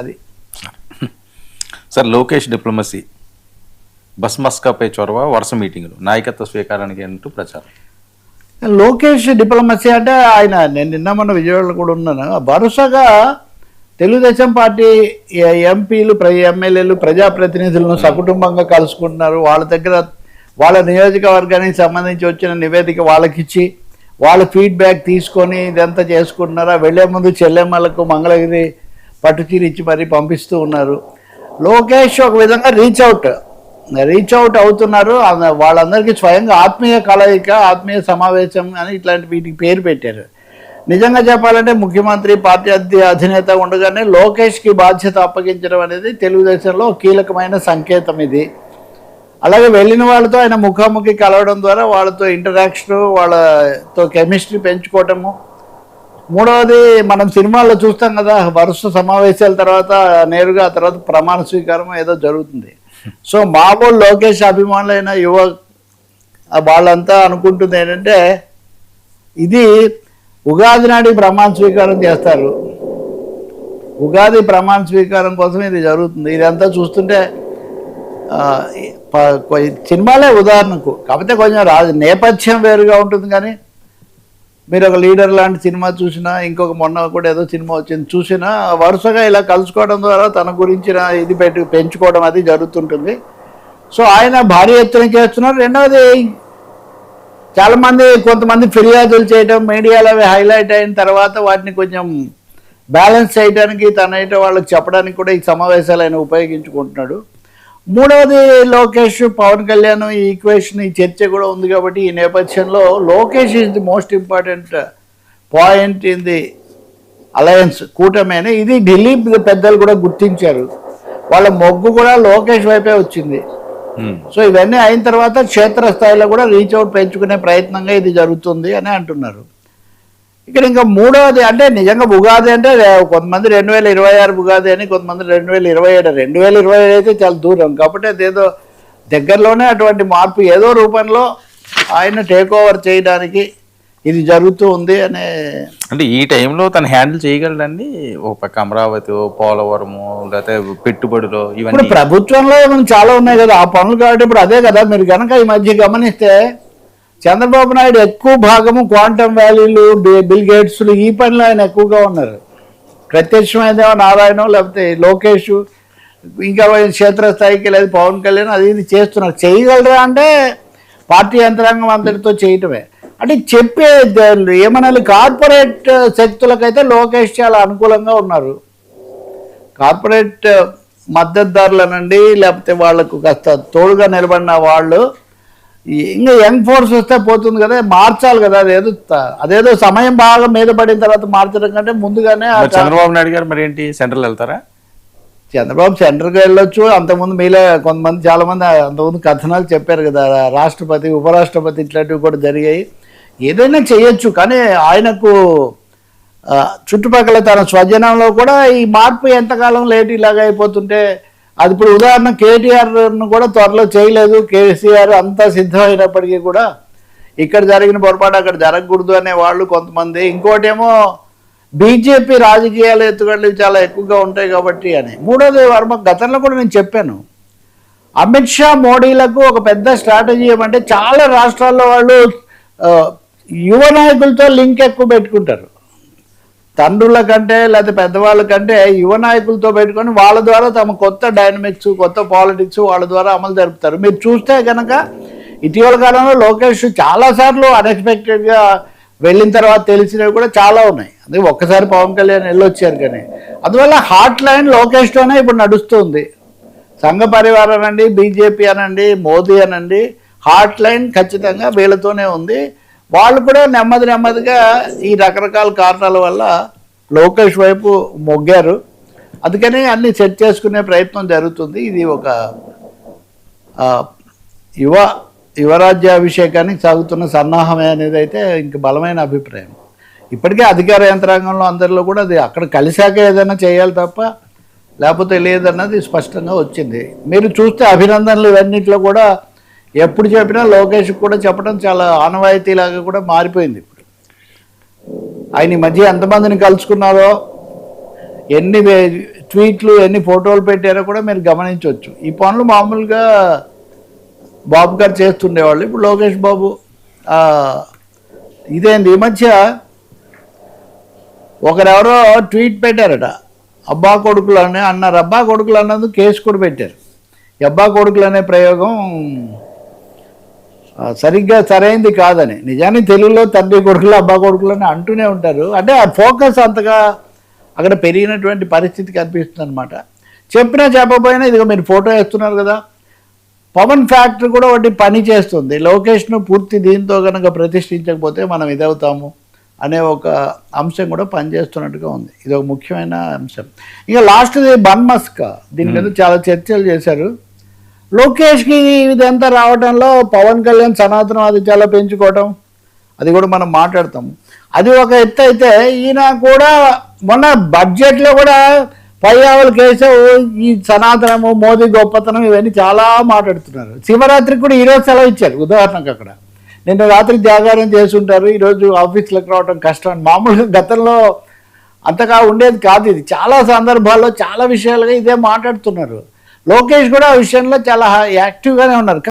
అది sir Lokesh diplomacy bus మస్కాపై చొరవ వరుస మీటింగులు నాయకత్వ స్వీకారానికి అంటూ ప్రచారం. లోకేష్ డిప్లొమసీ అంటే ఆయన నేను నిన్న మొన్న విజయవాడలో కూడా ఉన్నాను, వరుసగా తెలుగుదేశం పార్టీ ఎంపీలు ఎమ్మెల్యేలు ప్రజాప్రతినిధులను సకుటుంబంగా కలుసుకుంటున్నారు. వాళ్ళ దగ్గర వాళ్ళ నియోజకవర్గానికి సంబంధించి వచ్చిన నివేదిక వాళ్ళకిచ్చి వాళ్ళ ఫీడ్బ్యాక్ తీసుకొని ఇదంతా చేసుకుంటున్నారు. వెళ్లే ముందు చెల్లెమ్మలకు మంగళగిరి పట్టుచీర ఇచ్చి మరీ పంపిస్తూ ఉన్నారు. లోకేష్ ఒక విధంగా రీచ్ అవుట్ అవుతున్నారు. వాళ్ళందరికీ స్వయంగా ఆత్మీయ కలయిక, ఆత్మీయ సమావేశం అని ఇట్లాంటి వీటికి పేరు పెట్టారు. నిజంగా చెప్పాలంటే ముఖ్యమంత్రి పార్టీ అధినేత ఉండగానే లోకేష్కి బాధ్యత అప్పగించడం అనేది తెలుగుదేశంలో కీలకమైన సంకేతం ఇది. అలాగే వెళ్ళిన వాళ్ళతో ఆయన ముఖాముఖి కలవడం ద్వారా వాళ్ళతో ఇంటరాక్షన్, వాళ్ళతో కెమిస్ట్రీ పెంచుకోవటము. మూడవది మనం సినిమాల్లో చూస్తాం కదా, వరుస సమావేశాల తర్వాత నేరుగా ఆ తర్వాత ప్రమాణ స్వీకారం ఏదో జరుగుతుంది. సో మామూలు లోకేష్ అభిమానులైన వాళ్ళంతా అనుకుంటుంది ఏంటంటే ఇది ఉగాది నాటికి ప్రమాణ స్వీకారం చేస్తారు, ఉగాది ప్రమాణ స్వీకారం కోసం ఇది జరుగుతుంది. ఇదంతా చూస్తుంటే సినిమాలే ఉదాహరణకు, కాకపోతే కొంచెం నేపథ్యం వేరుగా ఉంటుంది. కానీ మీరు ఒక లీడర్ లాంటి సినిమా చూసినా, ఇంకొక మొన్న కూడా ఏదో సినిమా వచ్చింది చూసినా, వరుసగా ఇలా కలుసుకోవడం ద్వారా తన గురించిన ఇది పెంచుకోవడం అది జరుగుతుంటుంది. సో ఆయన భారీ ఎత్తున చేస్తున్నారు. రెండవది కొంతమంది ఫిర్యాదులు చేయడం, మీడియాలో అవి హైలైట్ అయిన తర్వాత వాటిని కొంచెం బ్యాలెన్స్ చేయడానికి తనైతే వాళ్ళకి చెప్పడానికి కూడా ఈ సమావేశాలు ఆయన ఉపయోగించుకుంటున్నాడు. మూడవది లోకేష్ పవన్ కళ్యాణ్ ఈ ఈక్వేషన్, ఈ చర్చ కూడా ఉంది కాబట్టి ఈ నేపథ్యంలో Lokesh is the most important point in the alliance కూటమి అని ఇది ఢిల్లీ పెద్దలు కూడా గుర్తించారు. వాళ్ళ మొగ్గు కూడా లోకేష్ వైపే వచ్చింది. సో ఇవన్నీ అయిన తర్వాత క్షేత్రస్థాయిలో కూడా రీచ్ అవుట్ పెంచుకునే ప్రయత్నంగా ఇది జరుగుతుంది అని అంటున్నారు. ఇక్కడ ఇంకా మూడవది అంటే నిజంగా ఉగాది అంటే కొంతమంది 2026 ఉగాది అని, కొంతమంది 2027. 2027 అయితే చాలా దూరం కాబట్టి అదేదో దగ్గరలోనే అటువంటి మార్పు ఏదో రూపంలో ఆయన టేక్ ఓవర్ చేయడానికి ఇది జరుగుతూ ఉంది అనే. అంటే ఈ టైంలో తను హ్యాండిల్ చేయగలడండి. ఒక పక్క అమరావతి, పోలవరము, లేకపోతే పెట్టుబడులు, ఇవన్నీ ప్రభుత్వంలో మనం చాలా ఉన్నాయి కదా ఆ పనులు. కాబట్టి ఇప్పుడు అదే కదా మీరు కనుక ఈ మధ్య గమనిస్తే చంద్రబాబు నాయుడు ఎక్కువ భాగము క్వాంటమ్ వ్యాలీలు, బిల్ గేట్స్లు ఈ పనిలో ఆయన ఎక్కువగా ఉన్నారు. ప్రత్యక్షమైనదేమో నారాయణ, లేకపోతే లోకేష్, ఇంకా క్షేత్రస్థాయికి లేదు పవన్ కళ్యాణ్ అది ఇది చేస్తున్నారు. చేయగలరా అంటే పార్టీ యంత్రాంగం అంతటితో చేయటమే. అంటే చెప్పే ఏమనాలి, కార్పొరేట్ శక్తులకైతే లోకేష్ చాలా అనుకూలంగా ఉన్నారు. కార్పొరేట్ మద్దతుదారులనండి, లేకపోతే వాళ్లకు కాస్త తోడుగా నిలబడిన వాళ్ళు, ఇంకా యంగ్ ఫోర్స్ వస్తే పోతుంది కదా, మార్చాలి కదా. అదేదో సమయం బాగా మీద పడిన తర్వాత మార్చడం కంటే ముందుగానే. చంద్రబాబు నాయుడు గారు మరి ఏంటి సెంట్రల్ వెళ్తారా? చంద్రబాబు సెంటర్కి వెళ్ళొచ్చు. అంతకుముందు మీలో కొంతమంది చాలామంది అంతకుముందు కథనాలు చెప్పారు కదా, రాష్ట్రపతి, ఉపరాష్ట్రపతి ఇట్లాంటివి కూడా జరిగాయి. ఏదైనా చేయొచ్చు. కానీ ఆయనకు చుట్టుపక్కల తన స్వజనంలో కూడా ఈ మార్పు ఎంతకాలం లేట్ ఇలాగ అయిపోతుంటే అది ఇప్పుడు ఉదాహరణ కేటీఆర్ను కూడా త్వరలో చేయలేదు. కేసీఆర్ అంతా సిద్ధమైనప్పటికీ కూడా ఇక్కడ జరిగిన పొరపాటు అక్కడ జరగకూడదు అనే వాళ్ళు కొంతమంది. ఇంకోటేమో బీజేపీ రాజకీయాలు ఎత్తుగడలు చాలా ఎక్కువగా ఉంటాయి కాబట్టి అని. మూడోది వర్మ, గతంలో కూడా నేను చెప్పాను, అమిత్ షా మోడీలకు ఒక పెద్ద స్ట్రాటజీ ఏమంటే చాలా రాష్ట్రాల్లో వాళ్ళు యువ నాయకులతో లింక్ ఎక్కువ పెట్టుకుంటారు. తండ్రుల కంటే లేకపోతే పెద్దవాళ్ళ కంటే యువ నాయకులతో పెట్టుకొని వాళ్ళ ద్వారా తమ కొత్త డైనమిక్స్, కొత్త పాలిటిక్స్ వాళ్ళ ద్వారా అమలు జరుపుతారు. మీరు చూస్తే కనుక ఇటీవల కాలంలో లోకేష్ చాలాసార్లు అన్ఎక్స్పెక్టెడ్గా వెళ్ళిన తర్వాత తెలిసినవి కూడా చాలా ఉన్నాయి. అదే ఒక్కసారి పవన్ కళ్యాణ్ వెళ్ళొచ్చారు. కానీ అందువల్ల హాట్ లైన్ లోకేష్తోనే ఇప్పుడు నడుస్తుంది. సంఘ పరివారం అనండి, బీజేపీ అనండి, మోదీ అనండి, హాట్ లైన్ ఖచ్చితంగా వీళ్ళతోనే ఉంది. వాళ్ళు కూడా నెమ్మదిగా ఈ రకరకాల కారణాల వల్ల లోకేష్ వైపు మొగ్గారు. అందుకని అన్ని సెట్ చేసుకునే ప్రయత్నం జరుగుతుంది. ఇది ఒక యువరాజ్యాభిషేకానికి సాగుతున్న సన్నాహమే అనేది అయితే ఇంక బలమైన అభిప్రాయం. ఇప్పటికే అధికార యంత్రాంగంలో అందరిలో కూడా అది అక్కడ కలిశాక ఏదైనా చేయాలి తప్ప లేకపోతే లేదన్నది స్పష్టంగా వచ్చింది. మీరు చూస్తే అభినందనలు ఇవన్నింటిలో కూడా ఎప్పుడు చెప్పినా లోకేష్ కూడా చెప్పడం చాలా ఆనవాయితీలాగా కూడా మారిపోయింది. ఇప్పుడు ఆయన ఈ మధ్య ఎంతమందిని కలుసుకున్నారో, ఎన్ని ట్వీట్లు ఎన్ని ఫోటోలు పెట్టారో కూడా మీరు గమనించవచ్చు. ఈ పనులు మామూలుగా బాబు గారు చేస్తుండేవాళ్ళు. ఇప్పుడు లోకేష్ బాబు ఇదేంది, ఈ మధ్య ఒకరెవరో ట్వీట్ పెట్టారట, అబ్బా కొడుకులు అని అన్నారు. అబ్బా కొడుకులు అన్నందుకు కేసు కూడా పెట్టారు. ఈ అబ్బా కొడుకులు అనే ప్రయోగం సరిగ్గా సరైంది కాదని. నిజానికి తెలుగులో తండ్రి కొడుకులు అబ్బా కొడుకులు అని అంటూనే ఉంటారు. అంటే ఆ ఫోకస్ అంతగా అక్కడ పెరిగినటువంటి పరిస్థితి కనిపిస్తుంది అనమాట. చెప్పినా చెప్పకపోయినా ఇదిగో మీరు ఫోటో వేస్తున్నారు కదా, పవన్ ఫ్యాక్టరీ కూడా ఒకటి పని చేస్తుంది. లోకేష్ను పూర్తి దీంతో కనుక ప్రతిష్ఠించకపోతే మనం ఇదవుతాము అనే ఒక అంశం కూడా పనిచేస్తున్నట్టుగా ఉంది. ఇది ఒక ముఖ్యమైన అంశం. ఇంకా లాస్ట్ది బన్ మస్క్, దీని మీద చాలా చర్చలు చేశారు. లోకేష్కి ఇదంతా రావడంలో పవన్ కళ్యాణ్ సనాతనవాది చాలా పెంచుకోవటం, అది కూడా మనం మాట్లాడతాము. అది ఒక ఎత్తు అయితే, ఈయన కూడా మొన్న బడ్జెట్లో కూడా పయ్యావులు కేశవ్ ఈ సనాతనము, మోదీ గొప్పతనం ఇవన్నీ చాలా మాట్లాడుతున్నారు. శివరాత్రికి కూడా ఈరోజు సెలవు ఇచ్చారు. ఉదాహరణకు అక్కడ నిన్న రాత్రి జాగారం చేస్తుంటారు, ఈరోజు ఆఫీస్లోకి రావడం కష్టం. మామూలుగా గతంలో అంతగా ఉండేది కాదు. ఇది చాలా సందర్భాల్లో చాలా విషయాలుగా ఇదే మాట్లాడుతున్నారు. లోకేష్ కూడా ఆ విషయంలో చాలా యాక్టివ్గానే ఉన్నారు.